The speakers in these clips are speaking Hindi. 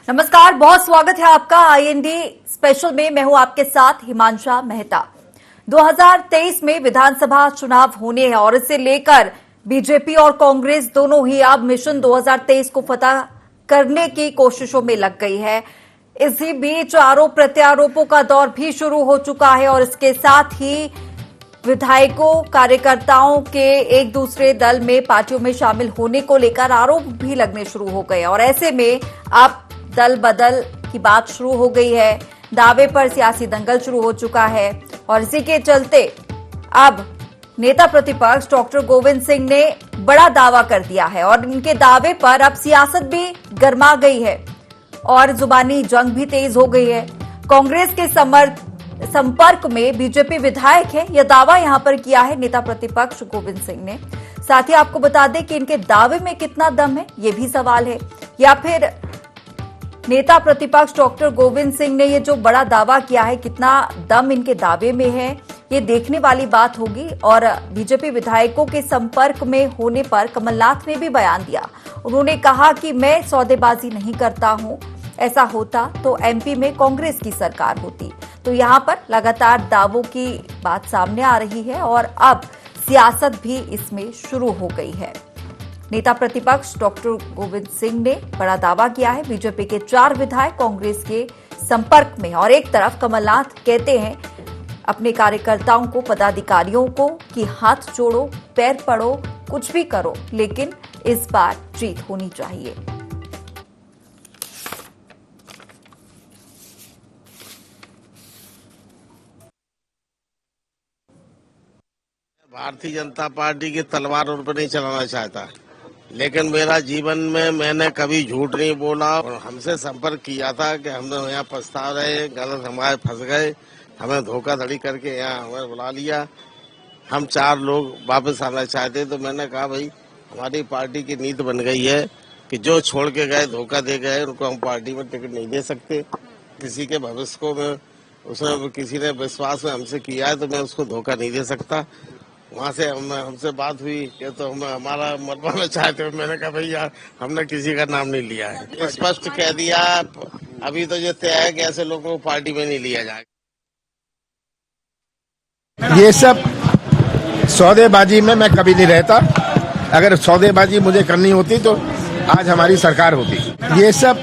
नमस्कार, बहुत स्वागत है आपका आईएनडी स्पेशल में। मैं हूं आपके साथ हिमांशा मेहता। 2023 में विधानसभा चुनाव होने हैं और इसे लेकर बीजेपी और कांग्रेस दोनों ही अब मिशन 2023 को फतह करने की कोशिशों में लग गई है। इसी बीच आरोप प्रत्यारोपों का दौर भी शुरू हो चुका है और इसके साथ ही विधायकों कार्यकर्ताओं के एक दूसरे दल में पार्टियों में शामिल होने को लेकर आरोप भी लगने शुरू हो गए और ऐसे में अब दल बदल की बात शुरू हो गई है। दावे पर सियासी दंगल शुरू हो चुका है और इसी के चलते अब नेता प्रतिपक्ष डॉक्टर गोविंद सिंह ने बड़ा दावा कर दिया है और इनके दावे पर अब सियासत भी गर्मा गई है और जुबानी जंग भी तेज हो गई है। कांग्रेस के संपर्क में बीजेपी विधायक है, यह दावा यहां पर किया है नेता प्रतिपक्ष गोविंद सिंह ने। साथ ही आपको बता दें कि इनके दावे में कितना दम है, यह भी सवाल है, या फिर नेता प्रतिपक्ष डॉक्टर गोविंद सिंह ने ये जो बड़ा दावा किया है, कितना दम इनके दावे में है, ये देखने वाली बात होगी। और बीजेपी विधायकों के संपर्क में होने पर कमलनाथ ने भी बयान दिया। उन्होंने कहा कि मैं सौदेबाजी नहीं करता हूं, ऐसा होता तो एमपी में कांग्रेस की सरकार होती। तो यहां पर लगातार दावों की बात सामने आ रही है और अब सियासत भी इसमें शुरू हो गई है। नेता प्रतिपक्ष डॉक्टर गोविंद सिंह ने बड़ा दावा किया है। बीजेपी के 4 विधायक कांग्रेस के संपर्क में और एक तरफ कमलनाथ कहते हैं अपने कार्यकर्ताओं को, पदाधिकारियों को कि हाथ जोड़ो, पैर पड़ो, कुछ भी करो, लेकिन इस बार जीत होनी चाहिए। भारतीय जनता पार्टी की तलवार उन पर नहीं चलाना चाहता, लेकिन मेरा जीवन में मैंने कभी झूठ नहीं बोला और हमसे संपर्क किया था कि हम यहाँ पछता रहे, गलत हमारे फंस गए, हमें धोखाधड़ी करके यहाँ हमें बुला लिया। हम 4 लोग वापस आना चाहते, तो मैंने कहा भाई हमारी पार्टी की नीति बन गई है कि जो छोड़ के गए, धोखा दे गए, उनको हम पार्टी में टिकट नहीं दे सकते। किसी के भविष्य को मैं उसमें किसी ने विश्वास में हमसे किया है तो मैं उसको धोखा नहीं दे सकता। वहाँ से हमसे बात हुई कि तो हम हमारा मरवाना चाहते हो। मैंने कहा भैया हमने किसी का नाम नहीं लिया है, स्पष्ट कह दिया। अभी तो ये तय है कि ऐसे लोगों को पार्टी में नहीं लिया जाएगा। ये सब सौदेबाजी में मैं कभी नहीं रहता। अगर सौदेबाजी मुझे करनी होती तो आज हमारी सरकार होती। ये सब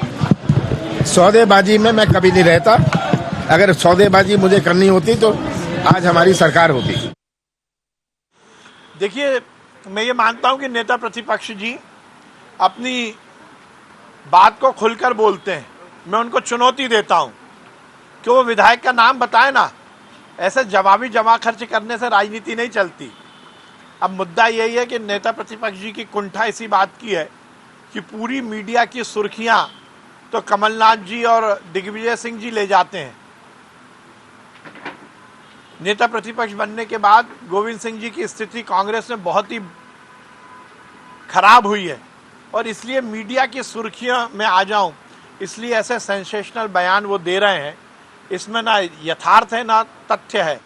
सौदेबाजी में मैं कभी नहीं रहता। अगर सौदेबाजी मुझे करनी होती तो आज हमारी सरकार होती। देखिए, मैं ये मानता हूं कि नेता प्रतिपक्ष जी अपनी बात को खुलकर बोलते हैं। मैं उनको चुनौती देता हूं कि वो विधायक का नाम बताए ना। ऐसे जवाबी जमा खर्च करने से राजनीति नहीं चलती। अब मुद्दा यही है कि नेता प्रतिपक्ष जी की कुंठा इसी बात की है कि पूरी मीडिया की सुर्खियां तो कमलनाथ जी और दिग्विजय सिंह जी ले जाते हैं। नेता प्रतिपक्ष बनने के बाद गोविंद सिंह जी की स्थिति कांग्रेस में बहुत ही खराब हुई है और इसलिए मीडिया की सुर्खियों में आ जाऊं, इसलिए ऐसे सेंसेशनल बयान वो दे रहे हैं। इसमें ना यथार्थ है ना तथ्य है।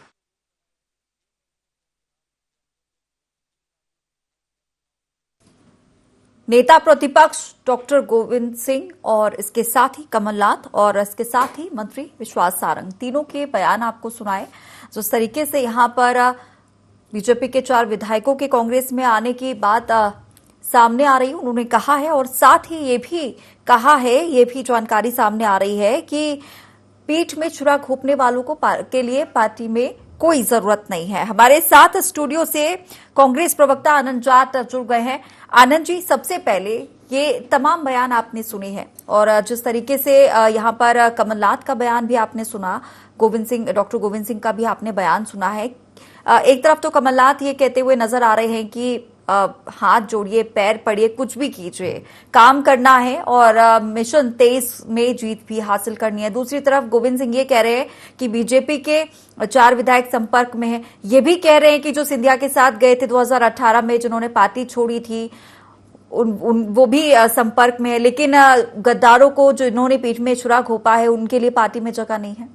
नेता प्रतिपक्ष डॉक्टर गोविंद सिंह और इसके साथ ही कमलनाथ और इसके साथ ही मंत्री विश्वास सारंग, तीनों के बयान आपको सुनाए। जिस तरीके से यहां पर बीजेपी के 4 विधायकों के कांग्रेस में आने की बात सामने आ रही है, उन्होंने कहा है और साथ ही ये भी कहा है, ये भी जानकारी सामने आ रही है कि पीठ में छुरा घोंपने वालों के लिए पार्टी में कोई जरूरत नहीं है। हमारे साथ स्टूडियो से कांग्रेस प्रवक्ता आनंद जाट जुड़ गए हैं। आनंद जी, सबसे पहले ये तमाम बयान आपने सुने हैं और जिस तरीके से यहाँ पर कमलनाथ का बयान भी आपने सुना, डॉक्टर गोविंद सिंह का भी आपने बयान सुना है। एक तरफ तो कमलनाथ ये कहते हुए नजर आ रहे हैं कि हाथ जोड़िए, पैर पड़िए, कुछ भी कीजिए, काम करना है और मिशन 23 में जीत भी हासिल करनी है। दूसरी तरफ गोविंद सिंह ये कह रहे हैं कि बीजेपी के 4 विधायक संपर्क में हैं। ये भी कह रहे हैं कि जो सिंधिया के साथ गए थे 2018 में, जिन्होंने पार्टी छोड़ी थी, वो भी संपर्क में है, लेकिन गद्दारों को जो इन्होंने पीठ में छुरा घोंपा है उनके लिए पार्टी में जगह नहीं है।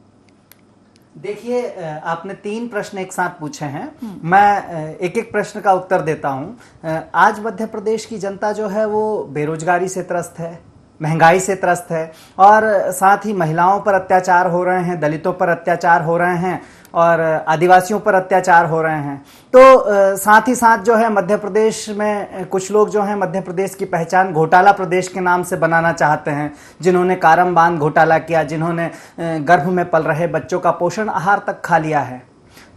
देखिए, आपने 3 प्रश्न एक साथ पूछे हैं। मैं एक एक प्रश्न का उत्तर देता हूं। आज मध्य प्रदेश की जनता जो है वो बेरोजगारी से त्रस्त है, महंगाई से त्रस्त है, और साथ ही महिलाओं पर अत्याचार हो रहे हैं, दलितों पर अत्याचार हो रहे हैं और आदिवासियों पर अत्याचार हो रहे हैं। तो साथ ही साथ जो है मध्य प्रदेश में कुछ लोग जो हैं मध्य प्रदेश की पहचान घोटाला प्रदेश के नाम से बनाना चाहते हैं, जिन्होंने कारम बांध घोटाला किया, जिन्होंने गर्भ में पल रहे बच्चों का पोषण आहार तक खा लिया है।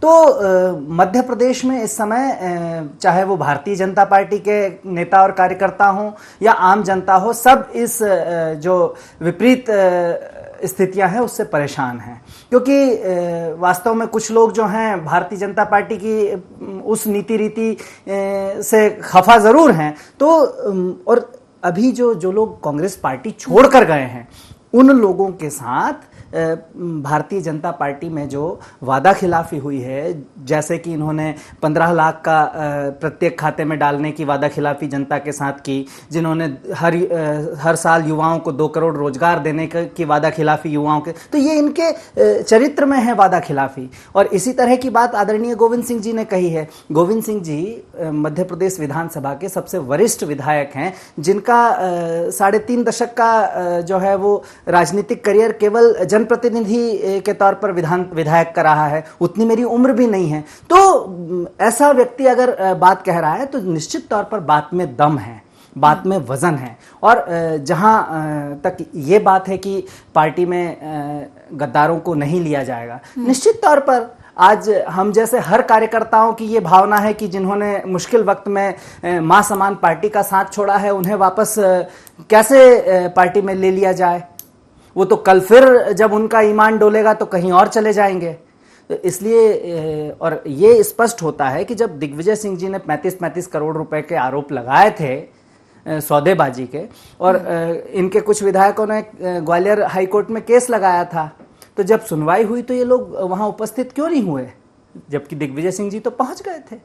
तो मध्य प्रदेश में इस समय चाहे वो भारतीय जनता पार्टी के नेता और कार्यकर्ता हों या आम जनता हो, सब इस जो विपरीत स्थितियां हैं उससे परेशान हैं, क्योंकि वास्तव में कुछ लोग जो हैं भारतीय जनता पार्टी की उस नीति रीति से खफा जरूर हैं। तो और अभी जो लोग कांग्रेस पार्टी छोड़कर गए हैं, उन लोगों के साथ भारतीय जनता पार्टी में जो वादा खिलाफी हुई है, जैसे कि इन्होंने 15 लाख का प्रत्येक खाते में डालने की वादा खिलाफी जनता के साथ की, जिन्होंने हर साल युवाओं को 2 करोड़ रोजगार देने की वादा खिलाफी युवाओं के, तो ये इनके चरित्र में है वादा खिलाफी। और इसी तरह की बात आदरणीय गोविंद सिंह जी ने कही है। गोविंद सिंह जी मध्य प्रदेश विधानसभा के सबसे वरिष्ठ विधायक हैं, जिनका 3.5 दशक का जो है वो राजनीतिक करियर केवल जनप्रतिनिधि के तौर पर विधायक का रहा है। उतनी मेरी उम्र भी नहीं है। तो ऐसा व्यक्ति अगर बात कह रहा है तो निश्चित तौर पर बात में दम है, बात में वजन है। और जहां तक ये बात है कि पार्टी में गद्दारों को नहीं लिया जाएगा, निश्चित तौर पर आज हम जैसे हर कार्यकर्ताओं की ये भावना है कि जिन्होंने मुश्किल वक्त में मां समान पार्टी का साथ छोड़ा है, उन्हें वापस कैसे पार्टी में ले लिया जाए। वो तो कल फिर जब उनका ईमान डोलेगा तो कहीं और चले जाएंगे। तो इसलिए और ये स्पष्ट होता है कि जब दिग्विजय सिंह जी ने 35 करोड़ रुपए के आरोप लगाए थे सौदेबाजी के, और इनके कुछ विधायकों ने ग्वालियर हाईकोर्ट में केस लगाया था, तो जब सुनवाई हुई तो ये लोग वहां उपस्थित क्यों नहीं हुए, जबकि दिग्विजय सिंह जी तो पहुंच गए थे।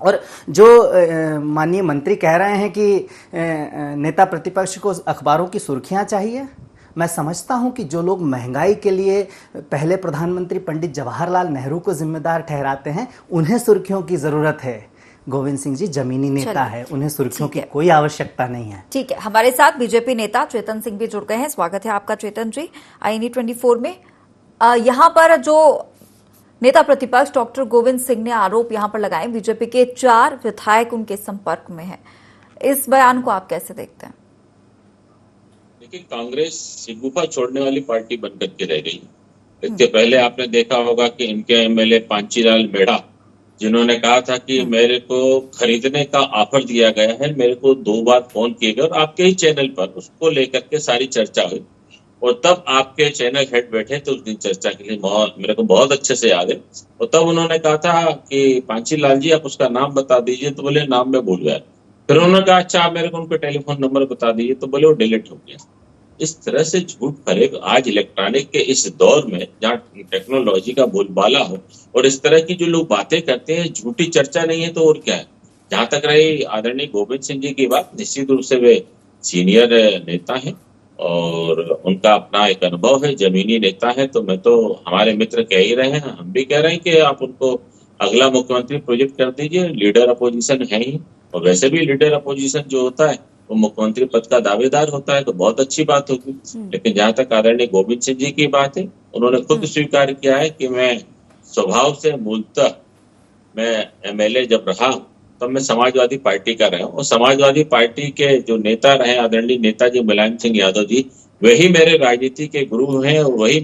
और जो माननीय मंत्री कह रहे हैं कि नेता प्रतिपक्ष को अखबारों की सुर्खियां चाहिए, मैं समझता हूं कि जो लोग महंगाई के लिए पहले प्रधानमंत्री पंडित जवाहरलाल नेहरू को जिम्मेदार ठहराते हैं, उन्हें सुर्खियों की जरूरत है। गोविंद सिंह जी जमीनी नेता है, उन्हें सुर्खियों की कोई आवश्यकता नहीं है। ठीक है, हमारे साथ बीजेपी नेता चेतन सिंह भी जुड़ गए हैं। स्वागत है आपका चेतन जी INE 24 में। यहाँ पर जो नेता प्रतिपक्ष डॉक्टर गोविंद सिंह ने आरोप यहाँ पर लगाए, बीजेपी के 4 विधायक उनके संपर्क में हैं, इस बयान को आप कैसे देखते हैं? देखिए, कांग्रेस गुफा छोड़ने वाली पार्टी बनकर के रह गई। इसके पहले आपने देखा होगा कि इनके MLA पांचीलाल मेड़ा, जिन्होंने कहा था कि मेरे को खरीदने का ऑफर दिया गया है, मेरे को 2 बार फोन किए गए और आपके ही चैनल पर उसको लेकर के सारी चर्चा हुई, और तब आपके चैनल हेड बैठे थे उस दिन चर्चा के लिए, मेरे को बहुत अच्छे से याद है। और तब उन्होंने कहा था कि पांचीलाल जी आप उसका नाम बता दीजिए, तो बोले नाम मैं भूल गया। फिर उन्होंने कहा अच्छा आप मेरे को उनका टेलीफोन नंबर बता दीजिए, तो बोले वो डिलीट हो गया। इस तरह से झूठ फरेब आज इलेक्ट्रॉनिक के इस दौर में, जहाँ टेक्नोलॉजी का बोलबाला हो और इस तरह की जो लोग बातें करते हैं, झूठी चर्चा नहीं है तो और क्या है। जहां तक रही आदरणीय गोविंद सिंह जी की बात, निश्चित रूप से वे सीनियर नेता हैं और उनका अपना एक अनुभव है, जमीनी नेता है। तो मैं तो हमारे मित्र कह ही रहे हैं, हम भी कह रहे हैं कि आप उनको अगला मुख्यमंत्री प्रोजेक्ट कर दीजिए। लीडर अपोजिशन है ही, और वैसे भी लीडर अपोजिशन जो होता है वो मुख्यमंत्री पद का दावेदार होता है, तो बहुत अच्छी बात होगी। लेकिन जहां तक आदरणीय गोविंद सिंह जी की बात है, उन्होंने खुद स्वीकार किया है कि मैं स्वभाव से मूलतः मैं MLA जब रहा तब मैं समाजवादी पार्टी का रहा हूँ, और समाजवादी पार्टी के जो नेता रहे आदरणीय नेताजी मुलायम सिंह यादव जी, वही मेरे राजनीति के गुरु हैं और वही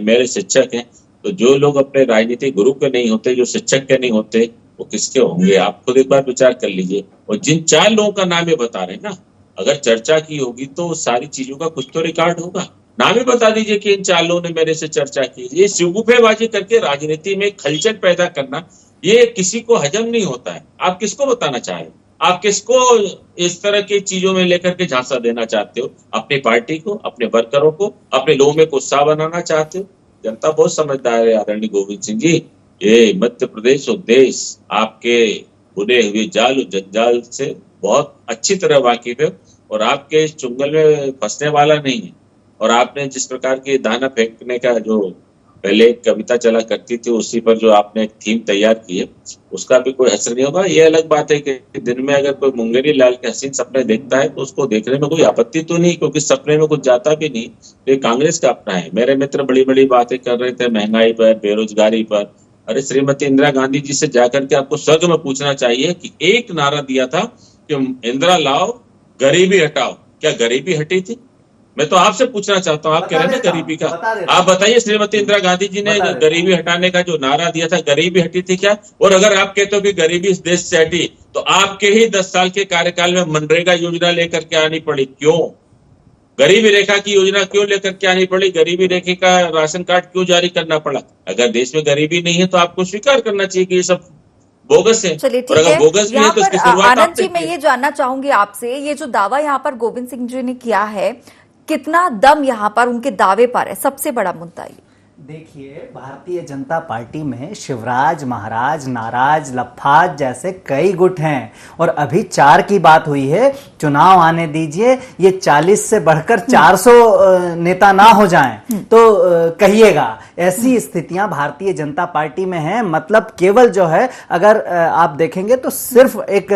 मेरे शिक्षक हैं। तो जो लोग अपने राजनीतिक गुरु के नहीं होते, जो शिक्षक के नहीं होते, वो किसके होंगे? आप खुद एक बार विचार कर लीजिए। और जिन 4 लोगों का नाम ये बता रहे हैं ना, अगर चर्चा की होगी तो सारी चीजों का कुछ तो रिकॉर्ड होगा। नाम ही बता दीजिए कि इन 4 लोगों ने मेरे से चर्चा की। ये शिवगुफेबाजी करके राजनीति में खलचल पैदा करना, ये किसी को हजम नहीं होता है। आप किसको बताना चाह रहे हो? आप किसको इस तरह की चीजों में लेकर के झांसा देना चाहते हो? अपनी पार्टी को, अपने वर्करों को, अपने लोगों में गुस्सा बनाना चाहते हो? जनता बहुत समझदार है आदरणीय गोविंद सिंह जी। ये मध्य प्रदेश और देश आपके बुने हुए जाल और जंजाल से बहुत अच्छी तरह वाकिफ है, और आपके इस चुंगल में फंसने वाला नहीं है। और आपने जिस प्रकार के दाना फेंकने का जो पहले एक कविता चला करती थी, उसी पर जो आपने एक थीम तैयार की है उसका भी कोई असर नहीं होगा। ये अलग बात है कि दिन में अगर कोई मुंगेरी लाल के हसीन सपने देखता है तो उसको देखने में कोई आपत्ति तो नहीं, क्योंकि सपने में कुछ जाता भी नहीं। ये कांग्रेस का अपना है। मेरे मित्र बड़ी बड़ी बातें कर रहे थे महंगाई पर, बेरोजगारी पर। अरे श्रीमती इंदिरा गांधी जी से जाकर के आपको स्वर्ग में पूछना चाहिए कि एक नारा दिया था कि इंदिरा लाओ गरीबी हटाओ, क्या गरीबी हटी थी? मैं तो आपसे पूछना चाहता हूँ, आप कह रहे हैं गरीबी का, आप बताइए श्रीमती इंदिरा गांधी जी ने गरीबी हटाने का जो नारा दिया था, गरीबी हटी थी क्या? और अगर आप कहते हो कि गरीबी इस देश से हटी, तो आपके ही 10 साल के कार्यकाल में मनरेगा योजना लेकर के आनी पड़ी, क्यों? गरीबी रेखा की योजना क्यों लेकर के आनी पड़ी? गरीबी रेखा का राशन कार्ड क्यों जारी करना पड़ा? अगर देश में गरीबी नहीं है तो आपको स्वीकार करना चाहिए कि ये सब बोगस है। चलिए और ठीक अगर है, बोगस भी है यहाँ तो इसकी पर शुरुआत आनंद जी आपने मैं की है। ये जानना चाहूंगी आपसे, ये जो दावा यहाँ पर गोविंद सिंह जी ने किया है, कितना दम यहाँ पर उनके दावे पर है? सबसे बड़ा मुद्दा ये। देखिए, भारतीय जनता पार्टी में शिवराज, महाराज, नाराज, लफाज जैसे कई गुट हैं और अभी 4 की बात हुई है। चुनाव आने दीजिए, ये 40 से बढ़कर 400 नेता ना हो जाएं तो कहिएगा। ऐसी स्थितियां भारतीय जनता पार्टी में हैं। मतलब केवल जो है, अगर आप देखेंगे तो सिर्फ एक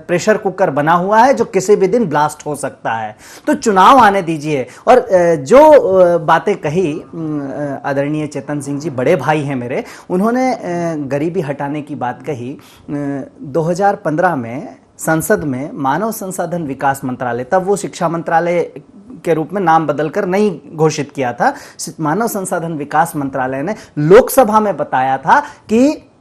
प्रेशर कुकर बना हुआ है जो किसी भी दिन ब्लास्ट हो सकता है। तो चुनाव आने दीजिए। और जो बातें कही आदरणीय चेतन सिंह जी, बड़े भाई हैं मेरे, उन्होंने गरीबी हटाने की बात कही। 2015 में संसद में मानव संसाधन विकास मंत्रालय, तब वो शिक्षा मंत्रालय के रूप में नाम बदलकर नहीं घोषित किया था, मानव संसाधन विकास मंत्रालय ने लोकसभा में बताया था कि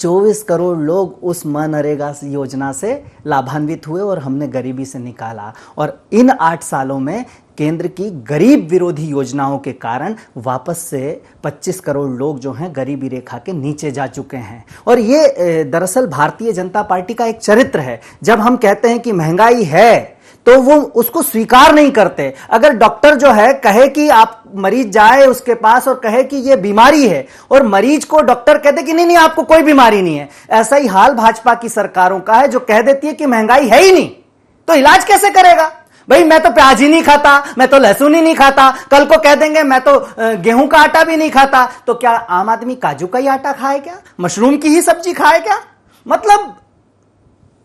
24 करोड़ लोग उस मनरेगा योजना से लाभान्वित हुए और हमने गरीबी से निकाला। और इन 8 सालों में केंद्र की गरीब विरोधी योजनाओं के कारण वापस से 25 करोड़ लोग जो हैं गरीबी रेखा के नीचे जा चुके हैं। और ये दरअसल भारतीय जनता पार्टी का एक चरित्र है। जब हम कहते हैं कि महंगाई है तो वो उसको स्वीकार नहीं करते। अगर डॉक्टर जो है कहे कि आप मरीज जाए उसके पास और कहे कि ये बीमारी है, और मरीज को डॉक्टर कहते कि नहीं नहीं आपको कोई बीमारी नहीं है, ऐसा ही हाल भाजपा की सरकारों का है जो कह देती है कि महंगाई है ही नहीं, तो इलाज कैसे करेगा? भाई मैं तो प्याज ही नहीं खाता, मैं तो लहसुन ही नहीं खाता, कल को कह देंगे मैं तो गेहूं का आटा भी नहीं खाता, तो क्या आम आदमी काजू का ही आटा खाए क्या? मशरूम की ही सब्जी खाए क्या? मतलब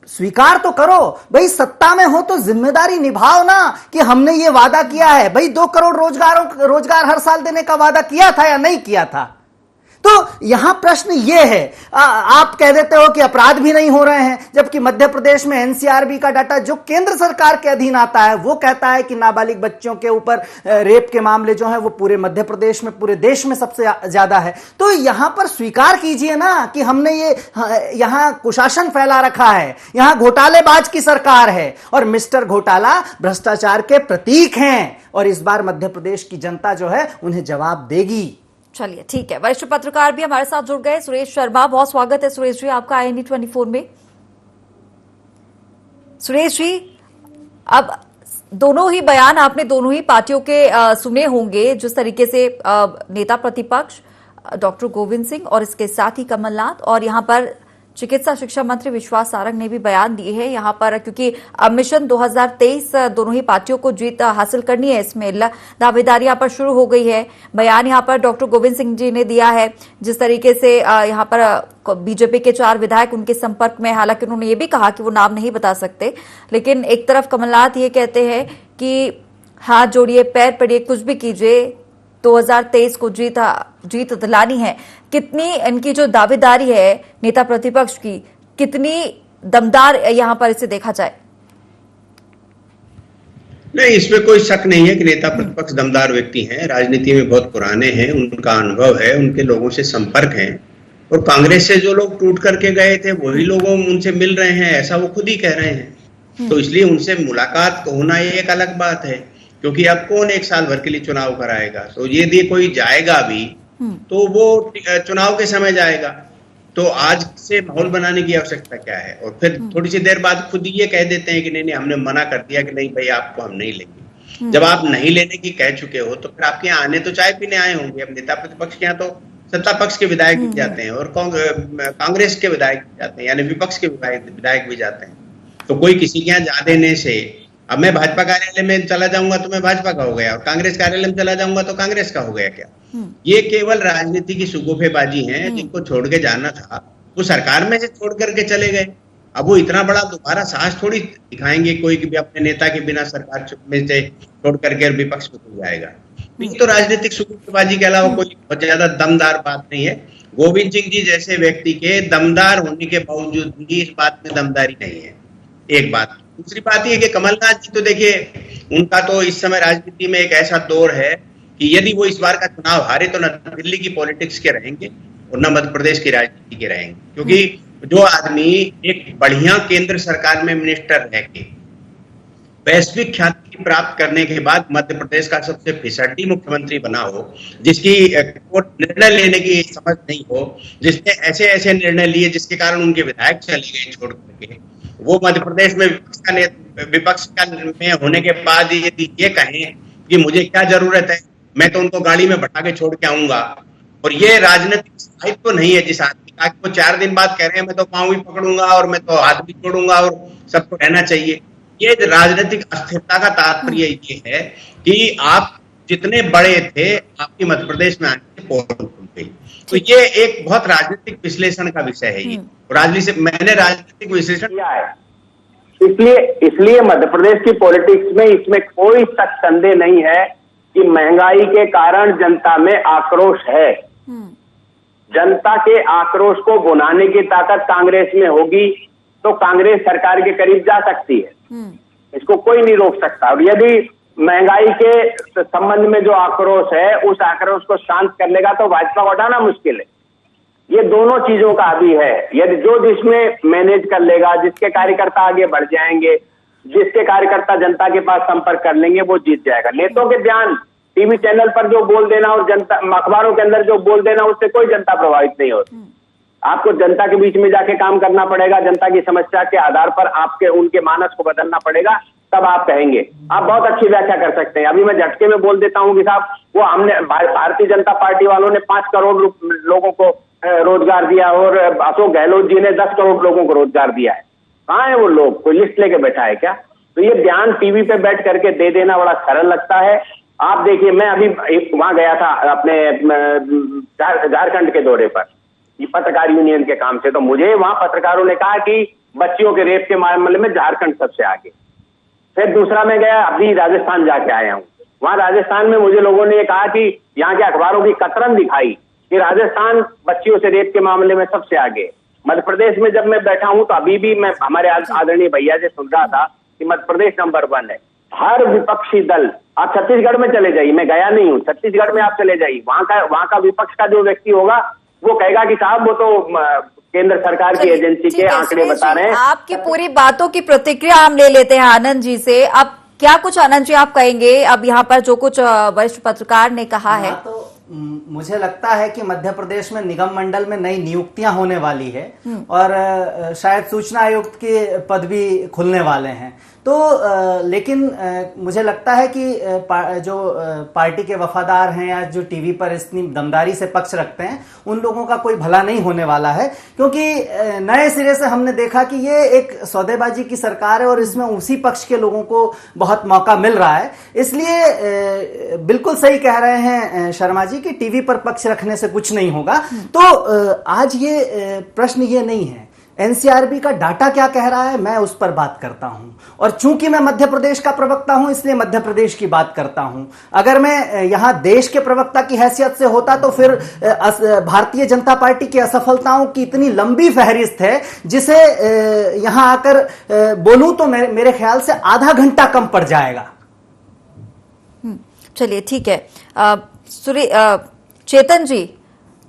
स्वीकार तो करो भाई, सत्ता में हो तो जिम्मेदारी निभाओ ना कि हमने ये वादा किया है। भाई 2 करोड़ रोजगार हर साल देने का वादा किया था या नहीं किया था? तो यहां प्रश्न ये है, आप कह देते हो कि अपराध भी नहीं हो रहे हैं, जबकि मध्य प्रदेश में एनसीआरबी का डाटा जो केंद्र सरकार के अधीन आता है वो कहता है कि नाबालिग बच्चों के ऊपर रेप के मामले जो है वो पूरे मध्य प्रदेश में, पूरे देश में सबसे ज्यादा है। तो यहां पर स्वीकार कीजिए ना कि हमने ये यहां कुशासन फैला रखा है, यहां घोटालेबाज की सरकार है और मिस्टर घोटाला भ्रष्टाचार के प्रतीक हैं, और इस बार मध्य प्रदेश की जनता जो है उन्हें जवाब देगी। चलिए ठीक है, वरिष्ठ पत्रकार भी हमारे साथ जुड़ गए, सुरेश शर्मा। बहुत स्वागत है सुरेश जी आपका IND 24 में। सुरेश जी, अब दोनों ही बयान आपने दोनों ही पार्टियों के सुने होंगे, जिस तरीके से नेता प्रतिपक्ष डॉक्टर गोविंद सिंह और इसके साथ ही कमलनाथ, और यहाँ पर चिकित्सा शिक्षा मंत्री विश्वास सारंग ने भी बयान दिए हैं यहाँ पर, क्योंकि मिशन 2023 दोनों ही पार्टियों को जीत हासिल करनी है, इसमें दावेदारी यहाँ पर शुरू हो गई है। बयान यहाँ पर डॉक्टर गोविंद सिंह जी ने दिया है, जिस तरीके से यहाँ पर बीजेपी के 4 विधायक उनके संपर्क में, हालांकि उन्होंने ये भी कहा कि वो नाम नहीं बता सकते, लेकिन एक तरफ कमलनाथ ये कहते हैं कि हाथ जोड़िए, पैर पड़िए, कुछ भी कीजिए, 2023 को जीत दिलानी है। कितनी इनकी जो दावेदारी है नेता प्रतिपक्ष की, कितनी दमदार यहाँ पर इसे देखा जाए? नहीं, इसमें कोई शक नहीं है कि नेता प्रतिपक्ष दमदार व्यक्ति हैं, राजनीति में बहुत पुराने हैं, उनका अनुभव है, उनके लोगों से संपर्क है, और कांग्रेस से जो लोग टूट करके गए थे वही लोगों उनसे मिल रहे हैं, ऐसा वो खुद ही कह रहे हैं। तो इसलिए उनसे मुलाकात होना ये एक अलग बात है, क्योंकि अब कौन 1 साल भर के लिए चुनाव कराएगा? तो यदि कोई जाएगा भी तो वो चुनाव के समय जाएगा, तो आज से माहौल बनाने की आवश्यकता क्या है? और फिर थोड़ी सी देर बाद खुद ये कह देते हैं कि नहीं नहीं हमने मना कर दिया कि नहीं भाई आपको हम नहीं लेंगे। जब आप नहीं लेने की कह चुके हो तो फिर आपके यहाँ आने तो चाय पीने आए होंगे। अब नेता प्रतिपक्ष के यहाँ तो सत्ता पक्ष के विधायक भी जाते हैं और कांग्रेस के विधायक भी जाते हैं, यानी विपक्ष के विधायक भी जाते हैं। तो कोई किसी के यहाँ जा देने से अब मैं भाजपा कार्यालय में चला जाऊंगा तो मैं भाजपा का हो गया, और कांग्रेस कार्यालय में चला जाऊंगा तो कांग्रेस का हो गया क्या? ये केवल राजनीति की सुगुफेबाजी है। जिनको छोड़ के जाना था वो सरकार में से छोड़ करके चले गए। अब वो इतना बड़ा दोबारा साहस थोड़ी दिखाएंगे कोई भी अपने नेता के बिना सरकार में से छोड़ करके और विपक्ष में हो जाएगा। ये तो राजनीतिक सुगुफेबाजी के अलावा कोई बहुत ज्यादा दमदार बात नहीं है। गोविंद सिंह जी जैसे व्यक्ति के दमदार होने के बावजूद भी इस बात में दमदारी नहीं है, एक बात। दूसरी बात यह कि कमलनाथ जी तो देखिए, उनका तो इस समय राजनीति में एक ऐसा दौर है कि यदि वो इस बार का चुनाव हारे तो न दिल्ली की पॉलिटिक्स के रहेंगे और न मध्य प्रदेश की राजनीति के रहेंगे, क्योंकि जो आदमी एक बढ़िया केंद्र सरकार में मिनिस्टर रह के वैश्विक ख्याति प्राप्त करने के बाद मध्य प्रदेश का सबसे फिसड्डी मुख्यमंत्री बना हो, जिसकी निर्णय लेने की समझ नहीं हो, जिसने ऐसे ऐसे निर्णय लिए जिसके कारण उनके विधायक चले गए छोड़ करके, वो मध्य प्रदेश में विपक्ष का में होने के बाद ये कहें कि मुझे क्या जरूरत है, मैं तो उनको गाड़ी में बैठा के छोड़ के आऊंगा। और ये राजनीतिक स्थायित्व तो नहीं है जिस आदमी का, वो 4 दिन बाद कह रहे हैं मैं तो पांव भी पकड़ूंगा और मैं तो हाथ भी छोड़ूंगा और सबको रहना चाहिए। ये राजनीतिक अस्थिरता का तात्पर्य ये है कि आप जितने बड़े थे आपकी मध्य प्रदेश में आने पोल खुल गई। तो ये एक बहुत राजनीतिक विश्लेषण का विषय है। ये मैंने राजनीतिक विश्लेषण किया है, इसलिए मध्य प्रदेश की पॉलिटिक्स में इसमें कोई शक संदेह नहीं है कि महंगाई के कारण जनता में आक्रोश है। जनता के आक्रोश को बुनाने की ताकत कांग्रेस में होगी तो कांग्रेस सरकार के करीब जा सकती है, इसको कोई नहीं रोक सकता। और यदि महंगाई के संबंध में जो आक्रोश है उस आक्रोश को शांत कर लेगा तो भाजपा को हटाना मुश्किल है। ये दोनों चीजों का अभी है। यदि जो जिसमें मैनेज कर लेगा, जिसके कार्यकर्ता आगे बढ़ जाएंगे, जिसके कार्यकर्ता जनता के पास संपर्क कर लेंगे, वो जीत जाएगा। नेताओं के बयान टीवी चैनल पर जो बोल देना और जनता अखबारों के अंदर जो बोल देना, उससे कोई जनता प्रभावित नहीं होती। आपको जनता के बीच में जाके काम करना पड़ेगा, जनता की समस्या के आधार पर आपके उनके मानस को बदलना पड़ेगा, तब आप कहेंगे। आप बहुत अच्छी व्याख्या कर सकते हैं। अभी मैं झटके में बोल देता हूं कि साहब वो हमने भारतीय जनता पार्टी वालों ने 5 करोड़ लोगों को रोजगार दिया और अशोक गहलोत जी ने 10 करोड़ लोगों को रोजगार दिया है। कहाँ है वो लोग? कोई लिस्ट लेके बैठा है क्या? तो ये बयान टीवी पे बैठ करके दे देना बड़ा सरल लगता है। आप देखिए, मैं अभी वहां गया था अपने झारखंड के दौरे पर, ये पत्रकार यूनियन के काम से। तो मुझे वहां पत्रकारों ने कहा कि बच्चियों के रेप के मामले में झारखंड सबसे आगे। फिर दूसरा मैं गया, अभी राजस्थान जाके आया हूँ। वहां राजस्थान में मुझे लोगों ने कहा कि यहाँ के अखबारों की कतरन दिखाई कि राजस्थान बच्चियों से रेप के मामले में सबसे आगे। मध्य प्रदेश में जब मैं बैठा हूं तो अभी भी मैं हमारे आदरणीय भैया से सुन रहा था कि मध्य प्रदेश नंबर 1 है। हर विपक्षी दल, आप छत्तीसगढ़ में चले जाइए, मैं गया नहीं हूं, छत्तीसगढ़ में आप चले जाइए, वहां का विपक्ष का जो व्यक्ति होगा वो कहेगा कि साहब वो तो केंद्र सरकार की एजेंसी के आंकड़े बता रहे हैं। आपकी पूरी बातों की प्रतिक्रिया हम ले लेते हैं आनंद जी से। अब क्या कुछ आनंद जी आप कहेंगे अब यहाँ पर जो कुछ वरिष्ठ पत्रकार ने कहा है? तो मुझे लगता है कि मध्य प्रदेश में निगम मंडल में नई नियुक्तियां होने वाली है और शायद सूचना आयुक्त के पद भी खुलने वाले हैं। तो लेकिन मुझे लगता है कि जो पार्टी के वफादार हैं या जो टीवी पर इतनी दमदारी से पक्ष रखते हैं उन लोगों का कोई भला नहीं होने वाला है, क्योंकि नए सिरे से हमने देखा कि ये एक सौदेबाजी की सरकार है और इसमें उसी पक्ष के लोगों को बहुत मौका मिल रहा है। इसलिए बिल्कुल सही कह रहे हैं शर्मा जी कि टीवी पर पक्ष रखने से कुछ नहीं होगा। तो आज ये प्रश्न ये नहीं है एनसीआरबी का डाटा क्या कह रहा है, मैं उस पर बात करता हूं। और चूंकि मैं मध्य प्रदेश का प्रवक्ता हूं इसलिए मध्य प्रदेश की बात करता हूं। अगर मैं यहां देश के प्रवक्ता की हैसियत से होता तो फिर भारतीय जनता पार्टी की असफलताओं की इतनी लंबी फहरिस्त है जिसे यहां आकर बोलूं तो मेरे ख्याल से आधा घंटा कम पड़ जाएगा। चलिए ठीक है। चेतन जी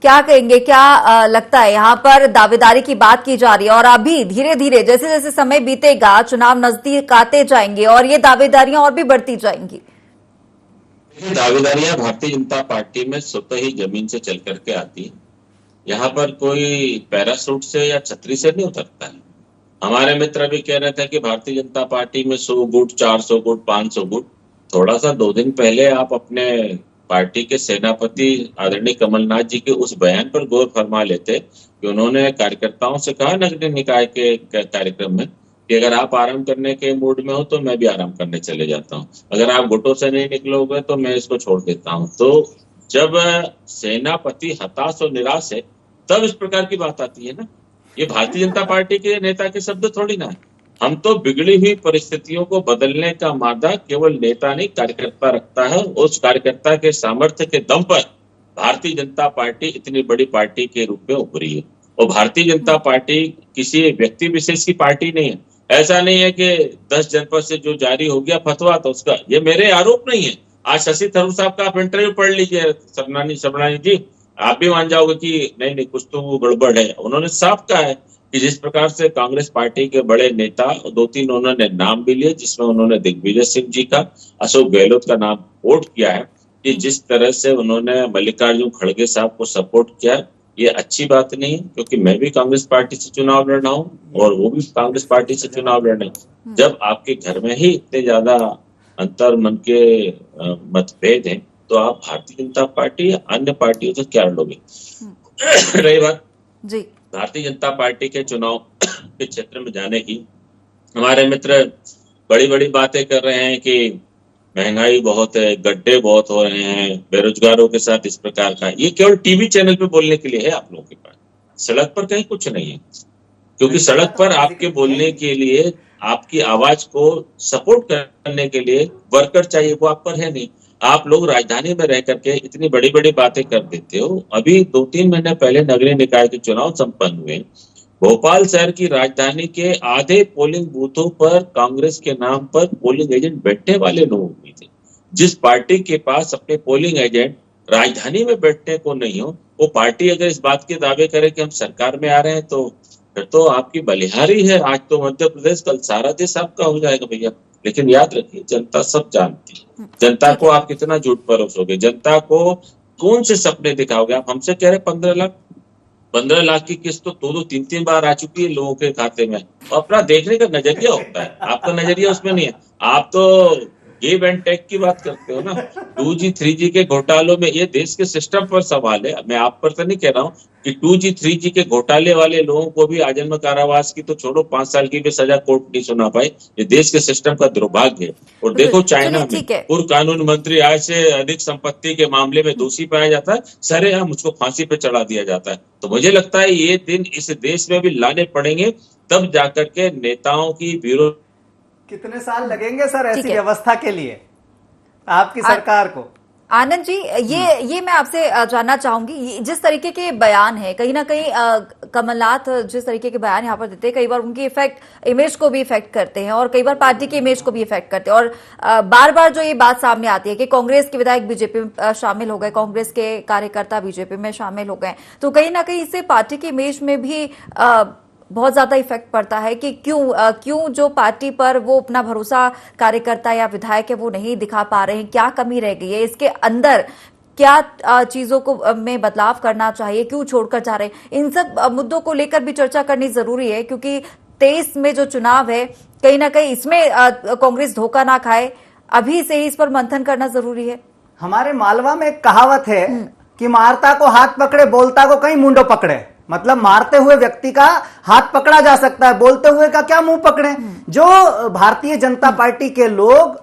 क्या कहेंगे, क्या लगता है? यहाँ पर दावेदारी की बात की जा रही है और अभी धीरे धीरे जैसे जैसे समय बीतेगा चुनाव नजदीक आते जाएंगे और ये दावेदारियां और भी बढ़ती जाएंगी। दावेदारियां भारतीय जनता पार्टी में स्वतः ही जमीन से चल करके आती है। यहाँ पर कोई पैरासूट से या छतरी से नहीं उतरता है। हमारे मित्र भी कह रहे थे कि भारतीय जनता पार्टी में 100 गुट, 400 गुट, 500 गुट। थोड़ा सा 2 दिन पहले आप अपने पार्टी के सेनापति आदरणीय कमलनाथ जी के उस बयान पर गौर फरमा लेते कि उन्होंने कार्यकर्ताओं से कहा नगरीय निकाय के कार्यक्रम में कि अगर आप आराम करने के मूड में हो तो मैं भी आराम करने चले जाता हूँ, अगर आप गुटों से नहीं निकलोगे तो मैं इसको छोड़ देता हूँ। तो जब सेनापति हताश और निराश है तब इस प्रकार की बात आती है ना। ये भारतीय जनता पार्टी के नेता के शब्द थोड़ी ना है। हम तो बिगड़ी हुई परिस्थितियों को बदलने का मादा केवल नेता नहीं कार्यकर्ता रखता है। उस कार्यकर्ता के सामर्थ्य के दम पर भारतीय जनता पार्टी इतनी बड़ी पार्टी के रूप में उभरी है। और भारतीय जनता पार्टी किसी व्यक्ति विशेष की पार्टी नहीं है। ऐसा नहीं है कि 10 जनपद से जो जारी हो गया फतवा तो उसका, ये मेरे आरोप नहीं है। आज शशि थरूर साहब का आप इंटरव्यू पढ़ लीजिए, सबनानी जी, आप भी मान जाओगे कि नहीं कुछ तो वो गड़बड़ है। उन्होंने साफ कहा है कि जिस प्रकार से कांग्रेस पार्टी के बड़े नेता 2-3 उन्होंने नाम भी लिए, जिसमें उन्होंने दिग्विजय सिंह जी का, अशोक गहलोत का नाम कोट किया है कि जिस तरह से उन्होंने मल्लिकार्जुन खड़गे साहब को सपोर्ट किया, ये अच्छी बात नहीं है। क्योंकि मैं भी कांग्रेस पार्टी से चुनाव लड़ रहा हूँ और वो भी कांग्रेस पार्टी से चुनाव लड़ रहे हैं। जब आपके घर में ही इतने ज्यादा अंतर मन के मतभेद हैं तो आप भारतीय जनता पार्टी या अन्य पार्टियों से क्या लड़ोगे। रही बात जी भारतीय जनता पार्टी के चुनाव के क्षेत्र में जाने की, हमारे मित्र बड़ी बड़ी बातें कर रहे हैं कि महंगाई बहुत है, गड्ढे बहुत हो रहे हैं, बेरोजगारों के साथ इस प्रकार का। ये केवल टीवी चैनल पे बोलने के लिए है आप लोगों के पास। सड़क पर कहीं कुछ नहीं है, क्योंकि सड़क पर आपके बोलने के लिए, आपकी आवाज को सपोर्ट करने के लिए वर्कर चाहिए, वो आप पर है नहीं। आप लोग राजधानी में रह करके इतनी बड़ी बड़ी बातें कर देते हो। अभी 2-3 महीने पहले नगरीय निकाय के चुनाव संपन्न हुए। भोपाल शहर की राजधानी के आधे पोलिंग बूथों पर कांग्रेस के नाम पर पोलिंग एजेंट बैठने वाले लोग नहीं थे। जिस पार्टी के पास अपने पोलिंग एजेंट राजधानी में बैठने को नहीं हो, वो पार्टी अगर इस बात के दावे करे कि हम सरकार में आ रहे हैं तो फिर तो आपकी बलिहारी है। आज तो मध्य प्रदेश, कल सारा देश आपका हो जाएगा भैया। लेकिन याद रखिए, जनता सब जानती है। जनता को आप कितना झूठ परोसोगे, जनता को कौन से सपने दिखाओगे। आप हमसे कह रहे 15 लाख की किस्त तो 2-2, 3-3 बार आ चुकी है लोगों के खाते में। और अपना देखने का नजरिया होता है, आपका नजरिया उसमें नहीं है। आप तो गिव एंड टेक की बात करते हो ना। 2G 3G के घोटालों में ये देश के सिस्टम पर सवाल है। मैं आप पर तो नहीं कह रहा हूँ कि 2G 3G के घोटाले वाले लोगों को भी आजीवन कारावास की तो छोड़ो, 5 साल की भी सजा कोर्ट नहीं सुना पाई। ये देश के सिस्टम का दुर्भाग्य है। और देखो चाइना में पूर्व कानून मंत्री आय से अधिक संपत्ति के मामले में दोषी पाया जाता है, सरेआम मुझको फांसी पे चढ़ा दिया जाता है। तो मुझे लगता है ये दिन इस देश में भी लाने पड़ेंगे, तब जाकर के नेताओं की ब्यूरो। कितने साल लगेंगे सर ऐसी व्यवस्था के लिए आपकी सरकार को? आनंद जी, ये मैं आपसे जानना चाहूंगी, जिस तरीके के बयान है, कहीं ना कहीं कमलनाथ जिस तरीके के बयान यहाँ पर देते हैं, कई बार उनकी इमेज को भी इफेक्ट करते हैं और कई बार पार्टी की इमेज को भी इफेक्ट करते हैं। और बार बार जो ये बात सामने आती है कि कांग्रेस के विधायक बीजेपी में शामिल हो गए, कांग्रेस के कार्यकर्ता बीजेपी में शामिल हो गए, तो कहीं ना कहीं इससे पार्टी की इमेज में भी बहुत ज्यादा इफेक्ट पड़ता है कि क्यों जो पार्टी पर वो अपना भरोसा कार्यकर्ता या विधायक है वो नहीं दिखा पा रहे हैं, क्या कमी रह गई है, इसके अंदर क्या चीजों को में बदलाव करना चाहिए, क्यों छोड़कर जा रहे हैं। इन सब मुद्दों को लेकर भी चर्चा करनी जरूरी है, क्योंकि 23 में जो चुनाव है, कहीं ना कहीं इसमें कांग्रेस धोखा ना खाए, अभी से ही इस पर मंथन करना जरूरी है। हमारे मालवा में एक कहावत है कि मारता को हाथ पकड़े, बोलता को कहीं मुंडो पकड़े। मतलब मारते हुए व्यक्ति का हाथ पकड़ा जा सकता है, बोलते हुए का क्या मुंह पकड़े। जो भारतीय जनता पार्टी के लोग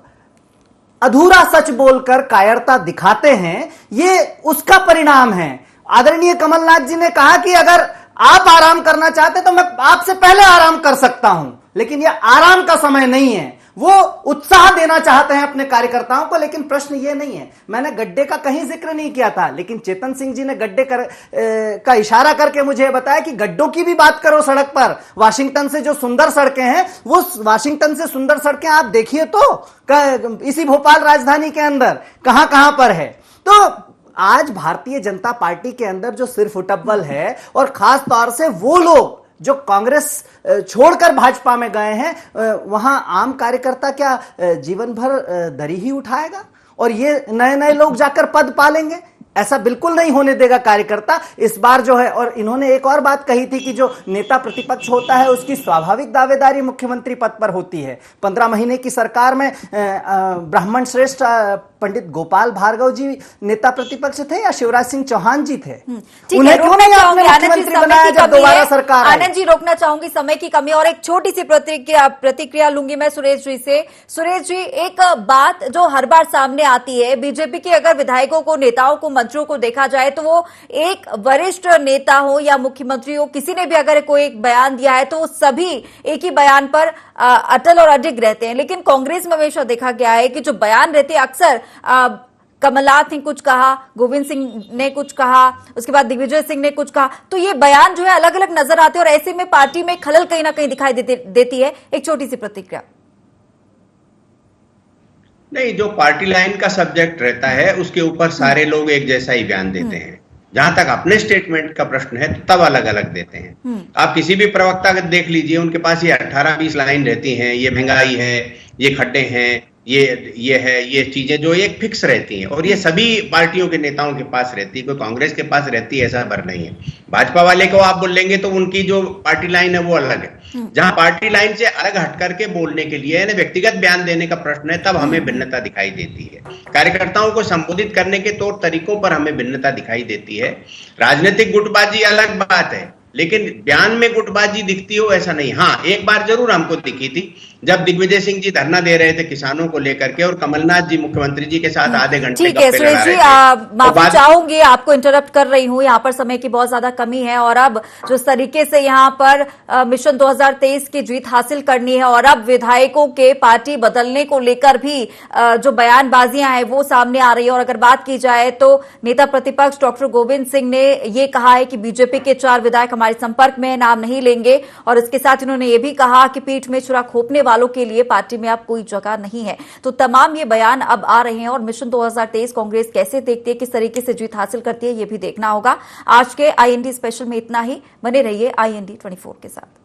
अधूरा सच बोलकर कायरता दिखाते हैं, ये उसका परिणाम है। आदरणीय कमलनाथ जी ने कहा कि अगर आप आराम करना चाहते तो मैं आपसे पहले आराम कर सकता हूं, लेकिन यह आराम का समय नहीं है। वो उत्साह देना चाहते हैं अपने कार्यकर्ताओं को, लेकिन प्रश्न ये नहीं है। मैंने गड्ढे का कहीं जिक्र नहीं किया था, लेकिन चेतन सिंह जी ने गड्ढे का इशारा करके मुझे बताया कि गड्ढों की भी बात करो सड़क पर। वाशिंगटन से जो सुंदर सड़कें हैं, वो वाशिंगटन से सुंदर सड़कें आप देखिए तो इसी भोपाल राजधानी के अंदर कहां कहां पर है। तो आज भारतीय जनता पार्टी के अंदर जो सिर फुटब्बल है, और खास तौर से वो लोग जो कांग्रेस छोड़कर भाजपा में गए हैं, वहां आम कार्यकर्ता क्या जीवन भर दरी ही उठाएगा और ये नए नए लोग जाकर पद पालेंगे? ऐसा बिल्कुल नहीं होने देगा कार्यकर्ता इस बार जो है। और इन्होंने एक और बात कही थी कि जो नेता प्रतिपक्ष होता है उसकी स्वाभाविक दावेदारी मुख्यमंत्री पद पर होती है। 15 महीने की सरकार में ब्राह्मण श्रेष्ठ पंडित गोपाल भार्गव जी नेता प्रतिपक्ष थे या शिवराज सिंह चौहान जी थे? ठीक है, उन्हें क्यों रोकना नहीं आपने चाहूंगी, आनंद जी, मुख्यमंत्री समय बनाया की जब कमी दोबारा है। सरकार आई? आनंद जी, रोकना चाहूंगी, समय की कमी। और एक छोटी सी प्रतिक्रिया लूंगी मैं सुरेश जी से। सुरेश जी, एक बात जो हर बार सामने आती है, बीजेपी के अगर विधायकों को, नेताओं को, मंत्रियों को देखा जाए तो वो एक वरिष्ठ नेता हो या मुख्यमंत्री हो, किसी ने भी अगर कोई एक बयान दिया है तो वो सभी एक ही बयान पर अटल और अडिग रहते हैं। लेकिन कांग्रेस में हमेशा देखा गया है कि जो बयान रहते हैं अक्सर कमलनाथ ने कुछ कहा, गोविंद सिंह ने कुछ कहा, उसके बाद दिग्विजय सिंह ने कुछ कहा, तो ये बयान जो है अलग अलग नजर आते हैं और ऐसे में पार्टी में खलल कहीं ना कहीं दिखाई देती है। एक छोटी सी प्रतिक्रिया। नहीं, जो पार्टी लाइन का सब्जेक्ट रहता है उसके ऊपर सारे लोग एक जैसा ही बयान देते हैं। जहां तक अपने स्टेटमेंट का प्रश्न है तो तब अलग अलग देते हैं। आप किसी भी प्रवक्ता को देख लीजिए, उनके पास ये 18-20 लाइन रहती हैं। ये महंगाई है, ये खड्डे हैं, ये है, ये चीजें जो एक फिक्स रहती हैं और ये सभी पार्टियों के नेताओं के पास रहती है। कोई कांग्रेस के पास रहती है ऐसा भर नहीं है। भाजपा वाले को आप बोलेंगे तो उनकी जो पार्टी लाइन है वो अलग है। जहां पार्टी लाइन से अलग हट करके बोलने के लिए यानी व्यक्तिगत बयान देने का प्रश्न है, तब हमें भिन्नता दिखाई देती है। कार्यकर्ताओं को संबोधित करने के तौर तरीकों पर हमें भिन्नता दिखाई देती है। राजनीतिक गुटबाजी अलग बात है, लेकिन बयान में गुटबाजी दिखती हो ऐसा नहीं। हाँ, एक बार जरूर हमको दिखी थी जब दिग्विजय सिंह जी धरना दे रहे थे किसानों को लेकर के और कमलनाथ जी मुख्यमंत्री जी के साथ आधे घंटे ठीक है सुरेश जी, माफी चाहूंगी, आपको इंटरप्ट कर रही हूं। यहाँ पर समय की बहुत ज्यादा कमी है और अब जिस तरीके से यहाँ पर मिशन 2023 की जीत हासिल करनी है और अब विधायकों के पार्टी बदलने को लेकर भी जो बयानबाजियां हैं वो सामने आ रही है। और अगर बात की जाए तो नेता प्रतिपक्ष डॉक्टर गोविंद सिंह ने ये कहा है कि बीजेपी के 4 विधायक हमारे संपर्क में, नाम नहीं लेंगे। और इसके साथ इन्होंने ये भी कहा कि पीठ में छुरा खोपने वालों के लिए पार्टी में अब कोई जगह नहीं है। तो तमाम ये बयान अब आ रहे हैं और मिशन 2023 कांग्रेस कैसे देखती है, किस तरीके से जीत हासिल करती है, ये भी देखना होगा। आज के IND स्पेशल में इतना ही। बने रहिए IND 24 के साथ।